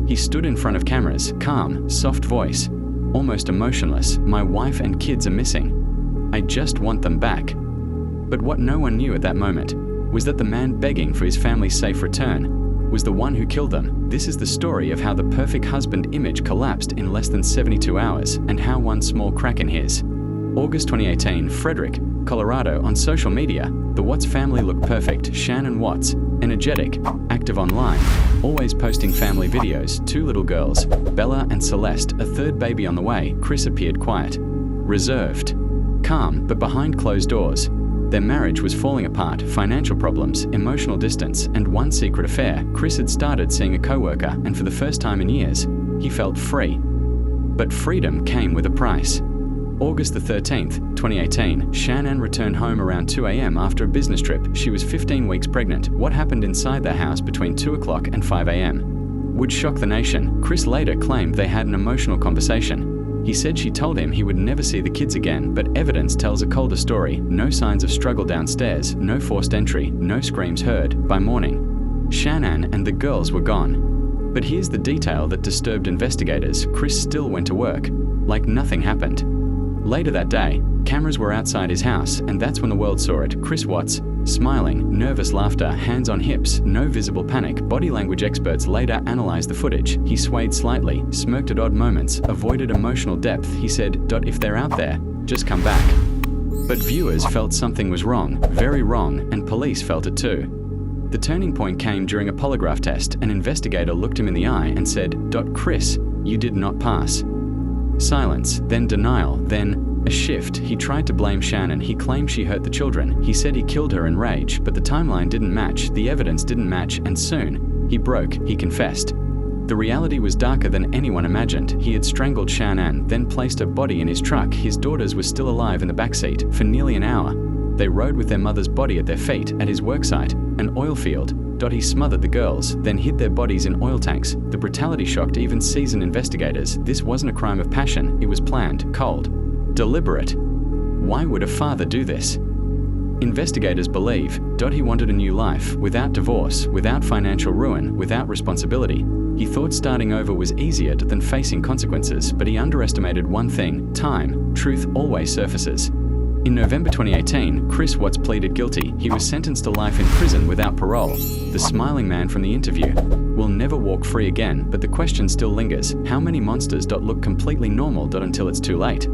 He stood in front of cameras, calm, soft voice, almost emotionless. "My wife and kids are missing. I just want them back." But what no one knew at that moment was that the man begging for his family's safe return was the one who killed them. This is the story of how the perfect husband image collapsed in less than 72 hours and how one small crack in his. August 2018, Frederick, Colorado. On social media, the Watts family looked perfect. Shannon Watts, energetic, active online, always posting family videos, 2 little girls, Bella and Celeste, a 3rd baby on the way. Chris appeared quiet, reserved, calm, but behind closed doors. Their marriage was falling apart, financial problems, emotional distance, and one secret affair. Chris had started seeing a coworker, and for the first time in years, he felt free. But freedom came with a price. August the 13th, 2018, Shannon returned home around 2 a.m. after a business trip. She was 15 weeks pregnant. What happened inside their house between 2 o'clock and 5 a.m. would shock the nation. Chris later claimed they had an emotional conversation. He said she told him he would never see the kids again, but evidence tells a colder story. No signs of struggle downstairs, no forced entry, no screams heard. By morning, Shannon and the girls were gone. But here's the detail that disturbed investigators. Chris still went to work, like nothing happened. Later that day, cameras were outside his house, and that's when the world saw it. Chris Watts, smiling, nervous laughter, hands on hips, no visible panic. Body language experts later analyzed the footage. He swayed slightly, smirked at odd moments, avoided emotional depth. He said, "If they're out there, just come back." But viewers felt something was wrong, very wrong, and police felt it too. The turning point came during a polygraph test. An investigator looked him in the eye and said, "Chris, you did not pass." Silence, then denial, then a shift. He tried to blame Shannon. He claimed she hurt the children. He said he killed her in rage, but the timeline didn't match, the evidence didn't match, and soon, he broke, he confessed. The reality was darker than anyone imagined. He had strangled Shannon, then placed her body in his truck. His daughters were still alive in the backseat. For nearly an hour, they rode with their mother's body at their feet at his worksite, an oil field. He smothered the girls, then hid their bodies in oil tanks. The brutality shocked even seasoned investigators. This wasn't a crime of passion, it was planned, cold, deliberate. Why would a father do this? Investigators believe he wanted a new life, without divorce, without financial ruin, without responsibility. He thought starting over was easier than facing consequences, but he underestimated one thing: time. Truth always surfaces. In November 2018, Chris Watts pleaded guilty. He was sentenced to life in prison without parole. The smiling man from the interview will never walk free again, but the question still lingers: how many monsters look completely normal until it's too late?